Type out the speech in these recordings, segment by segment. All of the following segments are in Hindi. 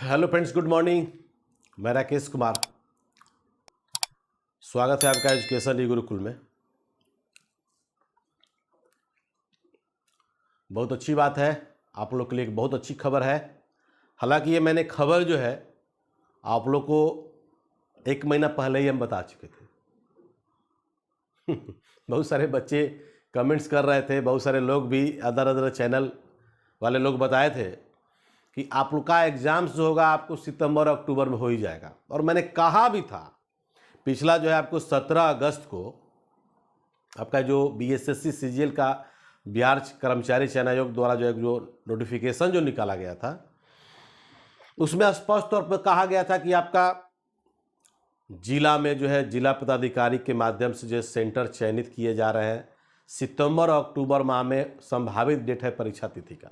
Hello friends, good morning. मैं राकेश कुमार, स्वागत है आपका एजुकेशन ई गुरुकुल में। बहुत अच्छी बात है, आप लोग के लिए एक बहुत अच्छी खबर है। हालांकि ये मैंने खबर जो है आप लोग को 1 महीना पहले ही हम बता चुके थे। बहुत सारे बच्चे कमेंट्स कर रहे थे, बहुत सारे लोग भी अदर अदर चैनल वाले लोग बताए थे कि आप लोग का एग्ज़ाम्स जो होगा आपको सितंबर अक्टूबर में हो ही जाएगा। और मैंने कहा भी था पिछला जो है आपको 17 अगस्त को आपका जो बीएसएससी सीजीएल का बिहार कर्मचारी चयन आयोग द्वारा जो नोटिफिकेशन जो निकाला गया था उसमें स्पष्ट तौर पर कहा गया था कि आपका जिला में जो है जिला पदाधिकारी के माध्यम से जो सेंटर चयनित किए जा रहे हैं। सितंबर और अक्टूबर माह में संभावित डेट है परीक्षा तिथि का।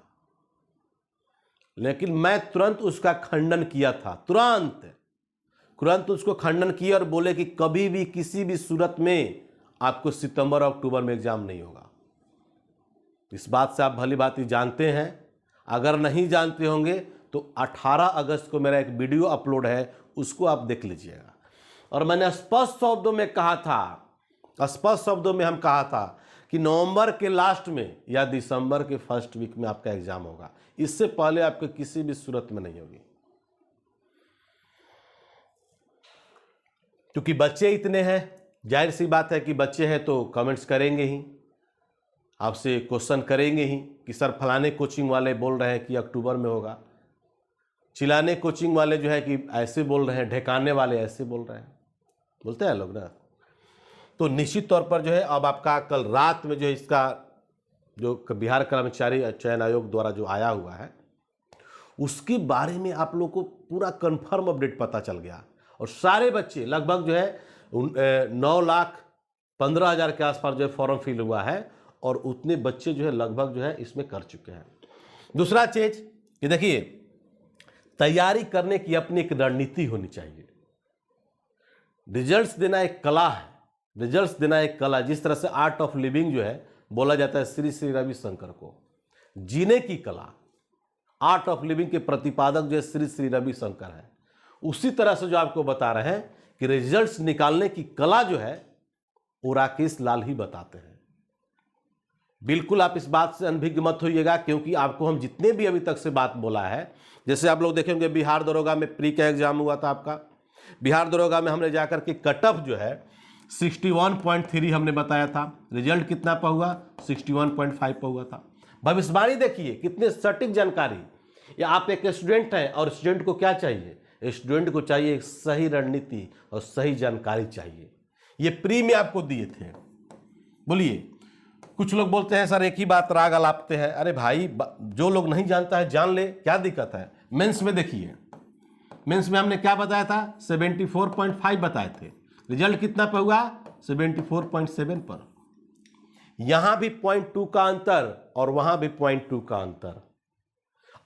लेकिन मैं तुरंत उसका खंडन किया था, तुरंत उसको खंडन किया और बोले कि कभी भी किसी भी सूरत में आपको सितंबर और अक्टूबर में एग्जाम नहीं होगा। इस बात से आप भली भांति जानते हैं। अगर नहीं जानते होंगे तो 18 अगस्त को मेरा एक वीडियो अपलोड है, उसको आप देख लीजिएगा। और मैंने स्पष्ट शब्दों में हम कहा था कि नवंबर के लास्ट में या दिसंबर के फर्स्ट वीक में आपका एग्जाम होगा। इससे पहले आपके किसी भी सूरत में नहीं होगी, क्योंकि बच्चे इतने हैं। जाहिर सी बात है कि बच्चे हैं तो कमेंट्स करेंगे ही, आपसे क्वेश्चन करेंगे ही कि सर फलाने कोचिंग वाले बोल रहे हैं कि अक्टूबर में होगा, चिलाने कोचिंग वाले जो है कि ऐसे बोल रहे हैं, ढेकाने वाले ऐसे बोल रहे हैं, बोलते हैं लोग ना। तो निश्चित तौर पर जो है अब आपका कल रात में जो है इसका जो बिहार कर्मचारी चयन आयोग द्वारा जो आया हुआ है उसके बारे में आप लोग को पूरा कंफर्म अपडेट पता चल गया। और सारे बच्चे लगभग जो है 9,15,000 के आसपास जो है फॉर्म फिल हुआ है और उतने बच्चे जो है लगभग जो है इसमें कर चुके हैं। दूसरा चीज कि देखिए, तैयारी करने की अपनी एक रणनीति होनी चाहिए। रिजल्ट्स देना एक कला है, जिस तरह से आर्ट ऑफ लिविंग जो है बोला जाता है श्री श्री रविशंकर को, जीने की कला, आर्ट ऑफ लिविंग के प्रतिपादक जो श्री श्री रविशंकर है, उसी तरह से जो आपको बता रहे हैं कि रिजल्ट्स निकालने की कला जो है वो राकेश लाल ही बताते हैं। बिल्कुल आप इस बात से अनभिज्ञ मत होइएगा, क्योंकि आपको हम जितने भी अभी तक से बात बोला है, जैसे आप लोग देखेंगे बिहार दरोगा में प्री का एग्जाम हुआ था आपका। बिहार दरोगा में हमने जाकर के कट ऑफ जो है 61.3 हमने बताया था। रिजल्ट कितना पर हुआ? 61.5 पर हुआ था। भविष्यवाणी देखिए कितने सटीक जानकारी। या आप एक स्टूडेंट हैं और स्टूडेंट को क्या चाहिए? स्टूडेंट को चाहिए एक सही रणनीति और सही जानकारी चाहिए। ये प्री में आपको दिए थे। बोलिए, कुछ लोग बोलते हैं सर एक ही बात राग अलापते हैं। अरे भाई, जो लोग नहीं जानता है जान ले, क्या दिक्कत है? मेंस में देखिए, मेंस में हमने क्या बताया था? 74.5 बताए थे। रिजल्ट कितना पर हुआ? 74.7 पर। यहां भी 0.2 का अंतर और वहां भी 0.2 का अंतर।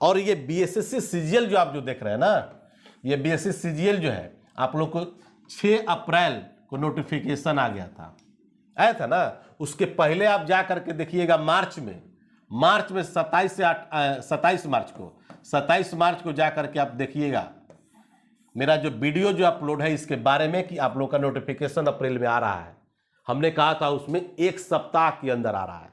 और ये बीएसएससी सीजीएल जो आप जो देख रहे हैं ना, ये बीएसएससी सीजीएल जो है आप लोग को 6 अप्रैल को नोटिफिकेशन आ गया था, आया था ना। उसके पहले आप जा करके देखिएगा मार्च में 27 मार्च को जा करके आप देखिएगा मेरा जो वीडियो जो अपलोड है इसके बारे में कि आप लोग का नोटिफिकेशन अप्रैल में आ रहा है। हमने कहा था उसमें 1 सप्ताह के अंदर आ रहा है,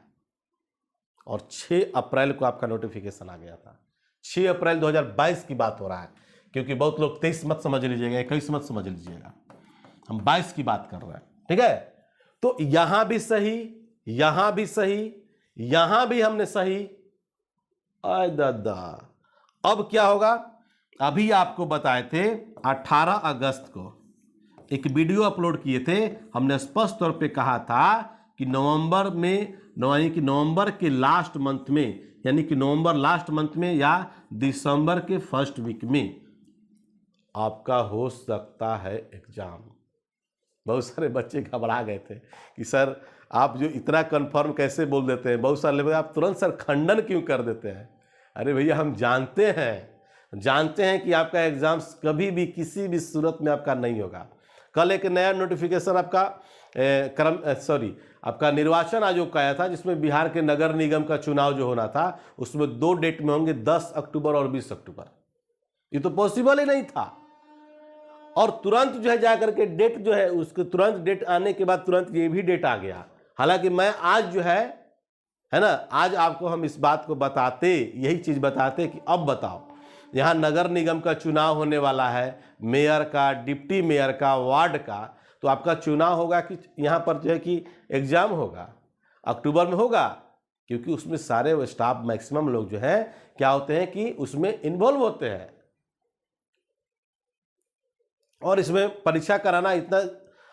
और 6 अप्रैल को आपका नोटिफिकेशन आ गया था। 6 अप्रैल 2022 की बात हो रहा है, क्योंकि बहुत लोग 23 मत समझ लीजिएगा, 21 मत समझ लीजिएगा, हम 22 की बात कर रहे हैं, ठीक है। तो यहां भी सही, यहां भी सही, यहां भी हमने सही। आय दादा, अब क्या होगा? अभी आपको बताए थे 18 अगस्त को एक वीडियो अपलोड किए थे। हमने स्पष्ट तौर पे कहा था कि नवंबर के लास्ट मंथ में, यानी कि नवंबर लास्ट मंथ में या दिसंबर के फर्स्ट वीक में आपका हो सकता है एग्जाम। बहुत सारे बच्चे घबरा गए थे कि सर आप जो इतना कंफर्म कैसे बोल देते हैं। बहुत सारे लोग आप तुरंत सर खंडन क्यों कर देते हैं? अरे भैया, हम जानते हैं कि आपका एग्जाम कभी भी किसी भी सूरत में आपका नहीं होगा। कल एक नया नोटिफिकेशन आपका निर्वाचन आयोग का आया था, जिसमें बिहार के नगर निगम का चुनाव जो होना था उसमें 2 डेट में होंगे, 10 अक्टूबर और 20 अक्टूबर। ये तो पॉसिबल ही नहीं था। और तुरंत जो है जाकर के डेट जो है उसके तुरंत डेट आने के बाद तुरंत ये भी डेट आ गया। हालांकि मैं आज जो है ना, आज आपको हम इस बात को बताते, यही चीज बताते कि अब बताओ, यहाँ नगर निगम का चुनाव होने वाला है, मेयर का, डिप्टी मेयर का, वार्ड का, तो आपका चुनाव होगा कि यहाँ पर जो है कि एग्जाम होगा, अक्टूबर में होगा, क्योंकि उसमें सारे स्टाफ मैक्सिमम लोग जो है क्या होते हैं कि उसमें इन्वॉल्व होते हैं। और इसमें परीक्षा कराना इतना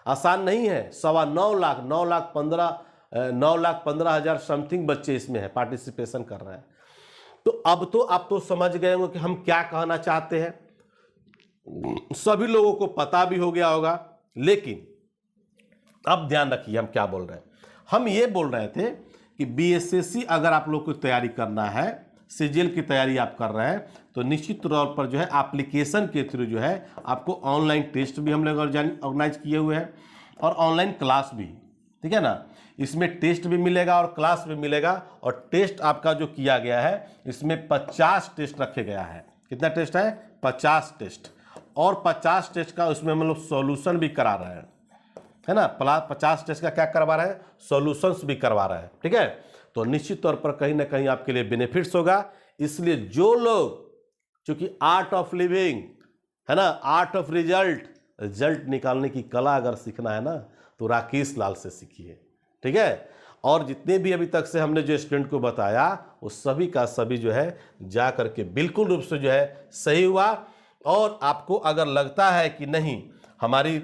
आसान नहीं है। 9,15,000 समथिंग बच्चे इसमें है, पार्टिसिपेशन कर रहे हैं। तो अब तो आप तो समझ गए होंगे कि हम क्या कहना चाहते हैं, सभी लोगों को पता भी हो गया होगा। लेकिन अब ध्यान रखिए हम क्या बोल रहे हैं। हम ये बोल रहे थे कि बीएसएससी अगर आप लोग को तैयारी करना है, सीजीएल की तैयारी आप कर रहे हैं, तो निश्चित तौर पर जो है एप्लीकेशन के थ्रू जो है आपको ऑनलाइन टेस्ट भी हम लोग ऑर्गेनाइज किए हुए हैं और ऑनलाइन क्लास भी, ठीक है ना। इसमें टेस्ट भी मिलेगा और क्लास भी मिलेगा। और टेस्ट आपका जो किया गया है इसमें 50 टेस्ट रखे गया है। कितना टेस्ट है? 50 टेस्ट। और 50 टेस्ट का उसमें हम लोग सॉल्यूशन भी करा रहे हैं, है ना। 50 टेस्ट का क्या करवा रहे हैं? सॉल्यूशंस भी करवा रहे हैं, ठीक है। तो निश्चित तौर पर कहीं ना कहीं आपके लिए बेनिफिट्स होगा। इसलिए जो लोग, चूंकि आर्ट ऑफ लिविंग है ना, आर्ट ऑफ रिजल्ट निकालने की कला अगर सीखना है ना, तो राकेश लाल से सीखिए, ठीक है। और जितने भी अभी तक से हमने जो स्टूडेंट को बताया वो सभी का सभी जो है जा करके बिल्कुल रूप से जो है सही हुआ। और आपको अगर लगता है कि नहीं हमारी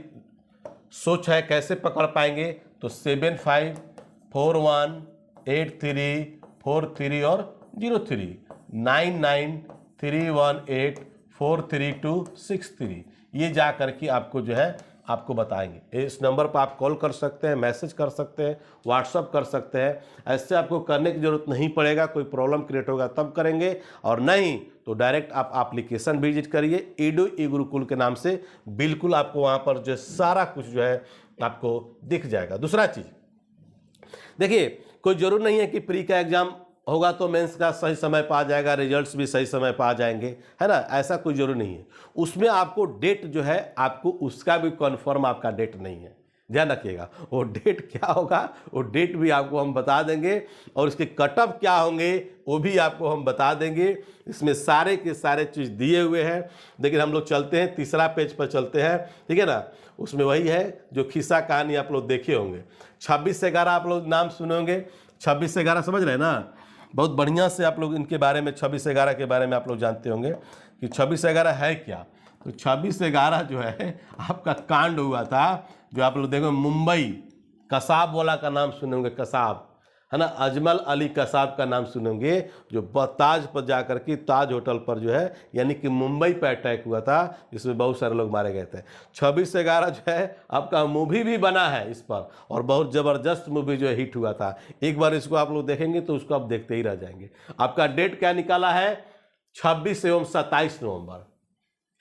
सोच है कैसे पकड़ पाएंगे, तो 75418343 और 03 9931843263 ये जा करके आपको जो है आपको बताएंगे। इस नंबर पर आप कॉल कर सकते हैं, मैसेज कर सकते हैं, व्हाट्सअप कर सकते हैं। ऐसे आपको करने की जरूरत नहीं पड़ेगा। कोई प्रॉब्लम क्रिएट होगा तब करेंगे, और नहीं तो डायरेक्ट आप एप्लीकेशन विजिट करिए ईडू ई गुरुकुल के नाम से। बिल्कुल आपको वहाँ पर जो सारा कुछ जो है आपको दिख जाएगा। दूसरा चीज़ देखिए, कोई जरूर नहीं है कि प्री का एग्जाम होगा तो मेंस का सही समय पर आ जाएगा, रिजल्ट्स भी सही समय पर आ जाएंगे, है ना। ऐसा कोई जरूर नहीं है। उसमें आपको डेट जो है आपको उसका भी कन्फर्म आपका डेट नहीं है, ध्यान रखिएगा। वो डेट क्या होगा वो डेट भी आपको हम बता देंगे, और उसके कट ऑफ क्या होंगे वो भी आपको हम बता देंगे। इसमें सारे के सारे चीज़ दिए हुए हैं। लेकिन हम लोग चलते हैं तीसरा पेज पर चलते हैं, ठीक है ना। उसमें वही है जो खिस्सा कहानी आप लोग देखे होंगे। 26 से 11 आप लोग नाम सुने होंगे। 26 से 11 समझ रहे हैं ना, बहुत बढ़िया से आप लोग इनके बारे में 26 से 11 के बारे में आप लोग जानते होंगे कि 26 से 11 है क्या। तो 26 से 11 जो है आपका कांड हुआ था, जो आप लोग देखो मुंबई कसाब वाला का नाम सुने होंगे, कसाब है ना, अजमल अली कसाब का नाम सुनेंगे, जो ताज पर जाकर के ताज होटल पर जो है यानी कि मुंबई पर अटैक हुआ था, जिसमें बहुत सारे लोग मारे गए थे। 26 से 11 जो है आपका मूवी भी बना है इस पर, और बहुत ज़बरदस्त मूवी जो है हिट हुआ था। एक बार इसको आप लोग देखेंगे तो उसको आप देखते ही रह जाएंगे। आपका डेट क्या निकाला है? 26 एवं 27 नवंबर,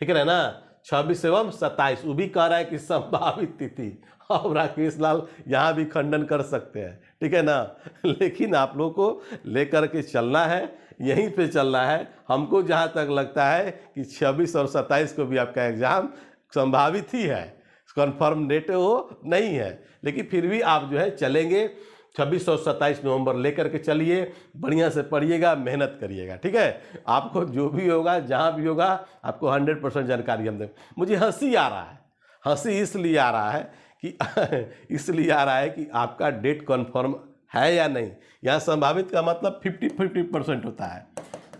ठीक है ना। 26 एवं 27 वो भी कह रहा है कि संभावित तिथि। अब राकेश लाल यहाँ भी खंडन कर सकते हैं, ठीक है ना। लेकिन आप लोगों को लेकर के चलना है, यहीं पे चलना है। हमको जहाँ तक लगता है कि 26 और 27 को भी आपका एग्जाम संभावित ही है, कन्फर्म डेट वो नहीं है। लेकिन फिर भी आप जो है चलेंगे 26 और 27 नवंबर लेकर के चलिए। बढ़िया से पढ़िएगा, मेहनत करिएगा, ठीक है। आपको जो भी होगा जहाँ भी होगा आपको 100% जानकारी हम दें। मुझे हंसी आ रहा है, हंसी इसलिए आ रहा है कि आपका डेट कन्फर्म है या नहीं। यहाँ संभावित का मतलब 50% होता है,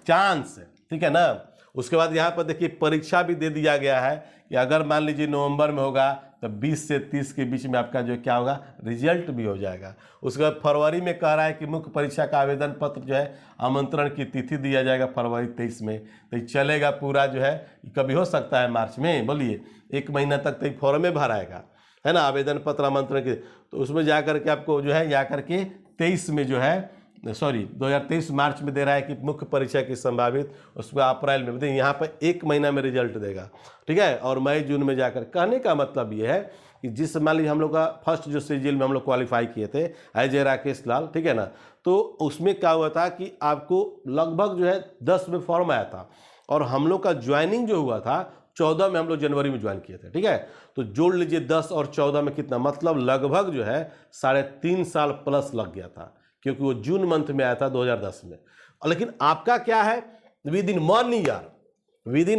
चांस, ठीक है ना। उसके बाद यहाँ पर देखिए परीक्षा भी दे दिया गया है कि अगर मान लीजिए नवंबर में होगा तो 20 से 30 के बीच में आपका जो क्या होगा रिजल्ट भी हो जाएगा। उसके बाद फरवरी में कह रहा है कि मुख्य परीक्षा का आवेदन पत्र जो है आमंत्रण की तिथि दिया जाएगा फरवरी 23 में। तो ये चलेगा पूरा जो है, कभी हो सकता है मार्च में, बोलिए 1 महीना तक तो फॉर्म में भराएगा, है ना, आवेदन पत्र आमंत्रण के। तो उसमें जा करके आपको जो है जा करके 23 में जो है 2023 मार्च में दे रहा है कि मुख्य परीक्षा की संभावित, उसको अप्रैल में, देखिए यहाँ पर 1 महीना में रिजल्ट देगा, ठीक है। और मई जून में जाकर, कहने का मतलब ये है कि जिस मान लीजिए हम लोग का फर्स्ट जो सीजीएल में हम लोग क्वालिफाई किए थे एज ए राकेश लाल, ठीक है ना, तो उसमें क्या हुआ था कि आपको लगभग जो है 10 में फॉर्म आया था, और हम लोग का ज्वाइनिंग जो हुआ था 14 में, हम लोग जनवरी में ज्वाइन किए थे, ठीक है। तो जोड़ लीजिए 10 और 14 में कितना, मतलब लगभग जो है 3.5 साल प्लस लग गया था, क्योंकि वो जून मंथ में आया था 2010 में। लेकिन आपका क्या है, विद इन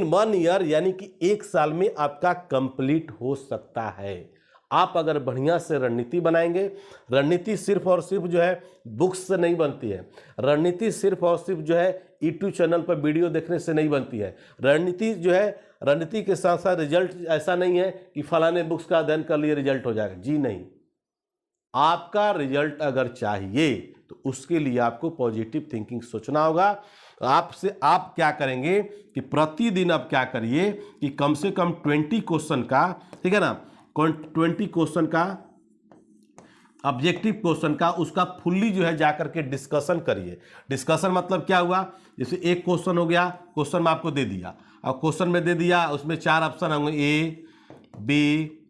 1 ईयर, यानी कि 1 साल में आपका कंप्लीट हो सकता है। आप अगर बढ़िया से रणनीति बनाएंगे, रणनीति सिर्फ और सिर्फ जो है बुक्स से नहीं बनती है, रणनीति सिर्फ और सिर्फ जो है यूट्यूब चैनल पर वीडियो देखने से नहीं बनती है। रणनीति जो है, रणनीति के साथ साथ रिजल्ट ऐसा नहीं है कि फलाने बुक्स का अध्ययन कर लिए रिजल्ट हो जाएगा, जी नहीं। आपका रिजल्ट अगर चाहिए तो उसके लिए आपको पॉजिटिव थिंकिंग सोचना होगा। आपसे आप क्या करेंगे कि प्रतिदिन आप क्या करिए कि कम से कम 20 क्वेश्चन का, ठीक है ना, 20 क्वेश्चन का, ऑब्जेक्टिव क्वेश्चन का, उसका फुल्ली जो है जाकर के डिस्कशन करिए। डिस्कशन मतलब क्या हुआ, जैसे एक क्वेश्चन हो गया, क्वेश्चन में आपको दे दिया, अब क्वेश्चन में दे दिया, उसमें 4 ऑप्शन होंगे, ए, बी,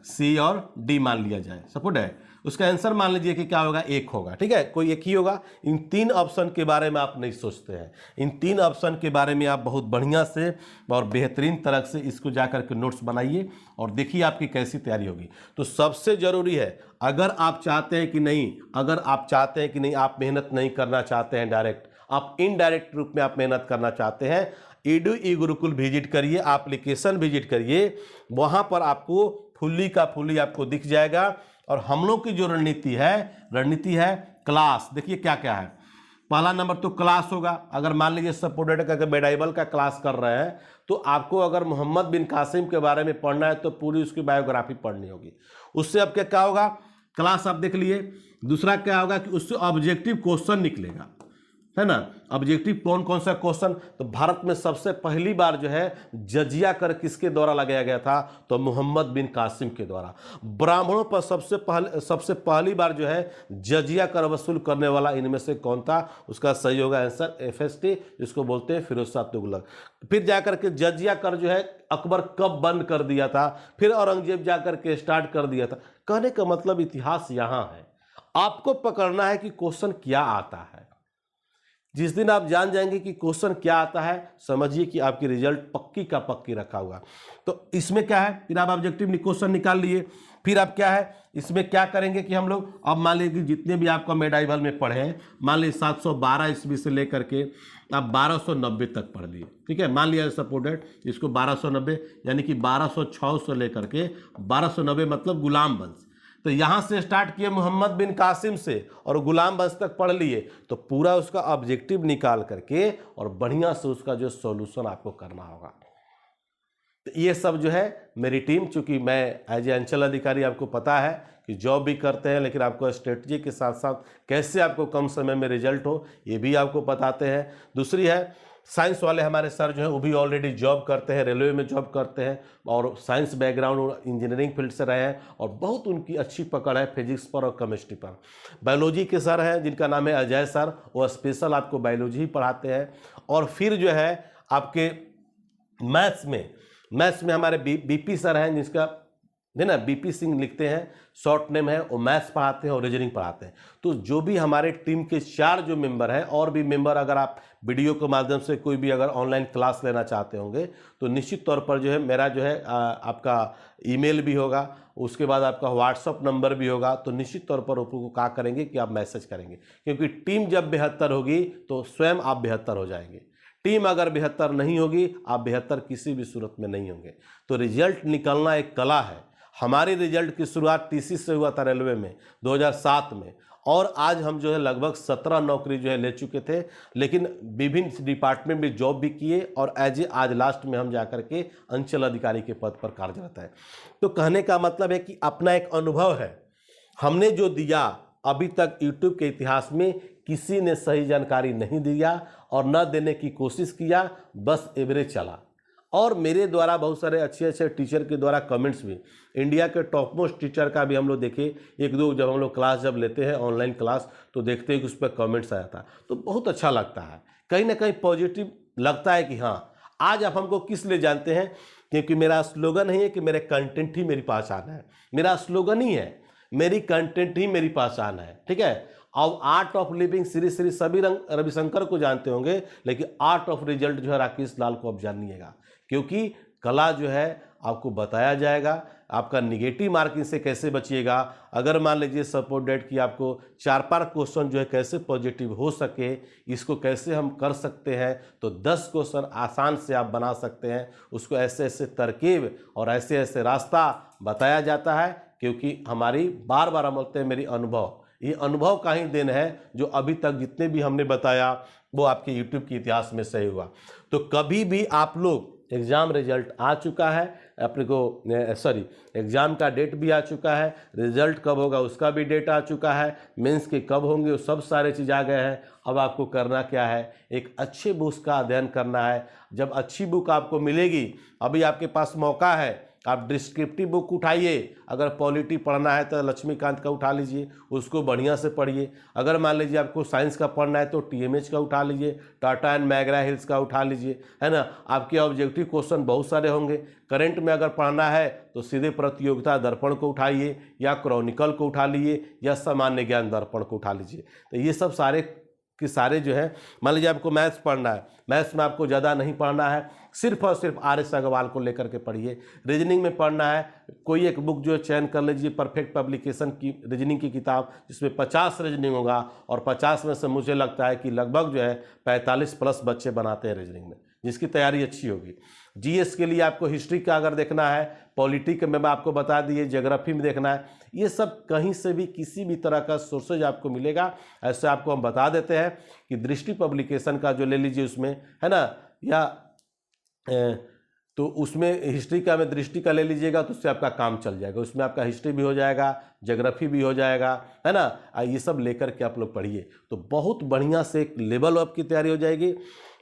सी और डी मान लिया जाए, सपोर्ट है। उसका आंसर मान लीजिए कि क्या होगा, 1 होगा, ठीक है, कोई एक ही होगा। इन 3 ऑप्शन के बारे में आप नहीं सोचते हैं, इन 3 ऑप्शन के बारे में आप बहुत बढ़िया से और बेहतरीन तरह से इसको जाकर के नोट्स बनाइए और देखिए आपकी कैसी तैयारी होगी। तो सबसे जरूरी है, अगर आप चाहते हैं कि नहीं, आप मेहनत नहीं करना चाहते हैं डायरेक्ट, आप इनडायरेक्ट रूप में आप मेहनत करना चाहते हैं, ईडू ई गुरुकुल विजिट करिए, एप्लीकेशन विजिट करिए, वहां पर आपको फुल्ली का फुल्ली आपको दिख जाएगा। और हम लोग की जो रणनीति है क्लास। देखिए क्या क्या है, पहला नंबर तो क्लास होगा। अगर मान लीजिए सपोर्टेड का मेडाइबल का क्लास कर रहे हैं तो आपको अगर मोहम्मद बिन कासिम के बारे में पढ़ना है तो पूरी उसकी बायोग्राफी पढ़नी होगी। उससे अब क्या होगा, क्लास आप देख लिए। दूसरा क्या होगा कि उससे ऑब्जेक्टिव क्वेश्चन निकलेगा, है ना। ऑब्जेक्टिव कौन कौन सा क्वेश्चन, तो भारत में सबसे पहली बार जो है जजिया कर किसके द्वारा लगाया गया था, तो मोहम्मद बिन कासिम के द्वारा। ब्राह्मणों पर सबसे पहली बार जो है जजिया कर वसूल करने वाला इनमें से कौन था, उसका सही होगा आंसर FST, जिसको बोलते हैं फिरोज शाह तुगलक। फिर जाकर के जजिया कर जो है अकबर कब बंद कर दिया था, फिर औरंगजेब जाकर के स्टार्ट कर दिया था। कहने का मतलब इतिहास यहां है, आपको पकड़ना है कि क्वेश्चन क्या आता है। जिस दिन आप जान जाएंगे कि क्वेश्चन क्या आता है, समझिए कि आपकी रिजल्ट पक्की का पक्की रखा हुआ। तो इसमें क्या है, फिर आप ऑब्जेक्टिव क्वेश्चन निकाल लिए। फिर आप क्या है, इसमें क्या करेंगे कि हम लोग अब मान लीजिए कि जितने भी आपका मेडाइवल में पढ़े हैं, मान लीजिए 712 ईस्वी से लेकर के आप 1290 तक पढ़ लिए, ठीक है। मान लिया सपोर्टेड इसको 1290, यानी कि 1206 से लेकर के 1290 मतलब गुलाम वंश। तो यहां से स्टार्ट किए मोहम्मद बिन कासिम से और गुलाम वंश तक पढ़ लिए, तो पूरा उसका ऑब्जेक्टिव निकाल करके और बढ़िया से उसका जो सॉल्यूशन आपको करना होगा। तो ये सब जो है मेरी टीम, चूंकि मैं एज ए अंचल अधिकारी, आपको पता है कि जॉब भी करते हैं, लेकिन आपको स्ट्रेटजी के साथ साथ कैसे आपको कम समय में रिजल्ट हो ये भी आपको बताते हैं। दूसरी है, साइंस वाले हमारे सर जो है वो भी ऑलरेडी जॉब करते हैं, रेलवे में जॉब करते हैं और साइंस बैकग्राउंड और इंजीनियरिंग फील्ड से रहे हैं और बहुत उनकी अच्छी पकड़ है फिजिक्स पर और केमिस्ट्री पर। बायोलॉजी के सर हैं जिनका नाम है अजय सर, वो स्पेशल आपको बायोलॉजी ही पढ़ाते हैं। और फिर जो है आपके मैथ्स में हमारे बीपी सर हैं, जिसका है ना BP सिंह लिखते हैं, शॉर्ट नेम है, वो मैथ्स पढ़ाते हैं और रीजनिंग पढ़ाते हैं। तो जो भी हमारे टीम के 4 जो मेंबर हैं, और भी मेंबर अगर आप वीडियो के माध्यम से कोई भी अगर ऑनलाइन क्लास लेना चाहते होंगे तो निश्चित तौर पर जो है मेरा जो है आपका ईमेल भी होगा, उसके बाद आपका व्हाट्सअप नंबर भी होगा। तो निश्चित तौर पर आपको क्या करेंगे कि आप मैसेज करेंगे, क्योंकि टीम जब बेहतर होगी तो स्वयं आप बेहतर हो जाएंगे। टीम अगर बेहतर नहीं होगी, आप बेहतर किसी भी सूरत में नहीं होंगे। तो रिजल्ट निकलना एक कला है। हमारी रिजल्ट की शुरुआत TC से हुआ था रेलवे में 2007 में, और आज हम जो है लगभग 17 नौकरी जो है ले चुके थे, लेकिन विभिन्न डिपार्टमेंट में जॉब भी किए और आज लास्ट में हम जाकर के अंचल अधिकारी के पद पर कार्यरत है। तो कहने का मतलब है कि अपना एक अनुभव है, हमने जो दिया अभी तक यूट्यूब के इतिहास में किसी ने सही जानकारी नहीं दिया और न देने की कोशिश किया, बस एवरेज चला। और मेरे द्वारा बहुत सारे अच्छे टीचर के द्वारा कमेंट्स भी, इंडिया के टॉप मोस्ट टीचर का भी हम लोग देखे, 1-2 जब हम लोग क्लास जब लेते हैं ऑनलाइन क्लास तो देखते हैं कि उस पर कमेंट्स आया था, तो बहुत अच्छा लगता है, कहीं ना कहीं पॉजिटिव लगता है कि हाँ आज आप हमको किस लिए जानते हैं, क्योंकि मेरा स्लोगन ही है कि मेरे कंटेंट ही मेरी पहचान है। मेरा स्लोगन ही है मेरी कंटेंट ही मेरी पहचान है, ठीक है। अब art of living Shri Shri सभी रविशंकर को जानते होंगे, लेकिन आर्ट ऑफ रिजल्ट जो है राकेश लाल को अब जानिएगा, क्योंकि कला जो है आपको बताया जाएगा, आपका निगेटिव मार्किंग से कैसे बचिएगा। अगर मान लीजिए सपोज डेट कि आपको 4-5 क्वेश्चन जो है कैसे पॉजिटिव हो सके, इसको कैसे हम कर सकते हैं, तो 10 क्वेश्चन आसान से आप बना सकते हैं। उसको ऐसे ऐसे तरकीब और ऐसे ऐसे रास्ता बताया जाता है, क्योंकि हमारी बार बार हम बोलते हैं मेरी अनुभव, ये अनुभव का ही देन है जो अभी तक जितने भी हमने बताया वो आपके यूट्यूब के इतिहास में सही हुआ। तो कभी भी आप लोग एग्ज़ाम रिजल्ट आ चुका है, अपने को एग्ज़ाम का डेट भी आ चुका है, रिजल्ट कब होगा उसका भी डेट आ चुका है, मेंस के कब होंगे वो सब सारे चीज़ आ गए हैं। अब आपको करना क्या है, एक अच्छे बुक का अध्ययन करना है। जब अच्छी बुक आपको मिलेगी, अभी आपके पास मौका है, आप डिस्क्रिप्टिव बुक उठाइए। अगर पॉलिटी पढ़ना है तो लक्ष्मीकांत का उठा लीजिए, उसको बढ़िया से पढ़िए। अगर मान लीजिए आपको साइंस का पढ़ना है तो टीएमएच का उठा लीजिए, टाटा एंड मैगरा हिल्स का उठा लीजिए, है ना। आपके ऑब्जेक्टिव क्वेश्चन बहुत सारे होंगे। करंट में अगर पढ़ना है तो सीधे प्रतियोगिता दर्पण को उठाइए, या क्रॉनिकल को उठा लीजिए, या सामान्य ज्ञान दर्पण को उठा लीजिए। तो ये सब सारे कि सारे जो है, मान लीजिए आपको मैथ्स पढ़ना है, मैथ्स में आपको ज़्यादा नहीं पढ़ना है, सिर्फ और सिर्फ आर.एस. अग्रवाल को लेकर के पढ़िए। रीजनिंग में पढ़ना है, कोई एक बुक जो है चयन कर लीजिए, परफेक्ट पब्लिकेशन की रीजनिंग की किताब, जिसमें 50 रीजनिंग होगा, और 50 में से मुझे लगता है कि लगभग जो है 45 प्लस बच्चे बनाते हैं रीजनिंग में, जिसकी तैयारी अच्छी होगी। जीएस के लिए आपको हिस्ट्री का अगर देखना है, पॉलिटी के में आपको बता दिए, ज्योग्राफी में देखना है, ये सब कहीं से भी किसी भी तरह का सोर्सेज आपको मिलेगा। ऐसे आपको हम बता देते हैं कि दृष्टि पब्लिकेशन का जो ले लीजिए उसमें, है ना, या तो उसमें हिस्ट्री का में दृष्टि का ले लीजिएगा तो उससे आपका काम चल जाएगा। उसमें आपका हिस्ट्री भी हो जाएगा, ज्योग्राफी भी हो जाएगा, है ना। ये सब लेकर के आप लोग पढ़िए तो बहुत बढ़िया से एक लेवल अप की तैयारी हो जाएगी।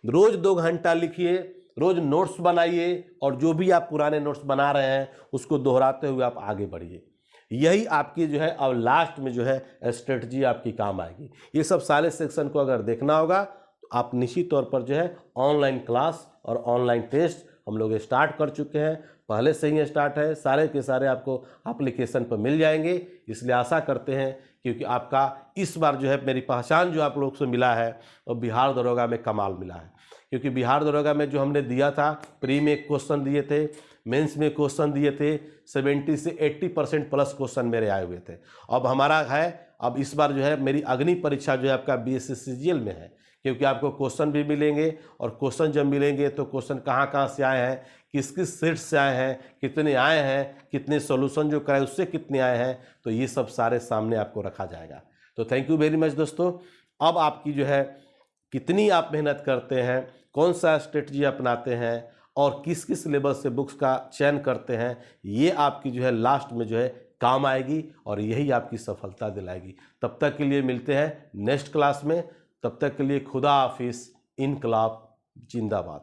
रोज़ 2 घंटा लिखिए, रोज़ नोट्स बनाइए, और जो भी आप पुराने नोट्स बना रहे हैं उसको दोहराते हुए आप आगे बढ़िए। यही आपकी जो है अब लास्ट में जो है स्ट्रेटजी आपकी काम आएगी। ये सब सारे सेक्शन को अगर देखना होगा तो आप निश्चित तौर पर जो है ऑनलाइन क्लास और ऑनलाइन टेस्ट हम लोग स्टार्ट कर चुके हैं, पहले से ही स्टार्ट है, सारे के सारे आपको एप्लीकेशन पर मिल जाएंगे। इसलिए आशा करते हैं, क्योंकि आपका इस बार जो है मेरी पहचान जो आप लोग से मिला है और बिहार दरोगा में कमाल मिला है। क्योंकि बिहार दरोगा में जो हमने दिया था, प्री में क्वेश्चन दिए थे, मेंस में क्वेश्चन दिए थे, 70 से 80% प्लस क्वेश्चन मेरे आए हुए थे। अब हमारा है, अब इस बार जो है मेरी अग्नि परीक्षा जो है आपका BSc में है, क्योंकि आपको क्वेश्चन भी मिलेंगे, और क्वेश्चन जब मिलेंगे तो क्वेश्चन कहाँ से आए हैं, किस किस सेट से आए हैं, कितने आए हैं, कितने सॉल्यूशन जो कराए उससे कितने आए हैं, तो ये सब सारे सामने आपको रखा जाएगा। तो थैंक यू वेरी मच दोस्तों। अब आपकी जो है कितनी आप मेहनत करते हैं, कौन सा स्ट्रेटजी अपनाते हैं, और किस किस लेवल से बुक्स का चयन करते हैं, ये आपकी जो है लास्ट में जो है काम आएगी, और यही आपकी सफलता दिलाएगी। तब तक के लिए मिलते हैं नेक्स्ट क्लास में। तब तक के लिए खुदा हाफिज, इनकलाब जिंदाबाद।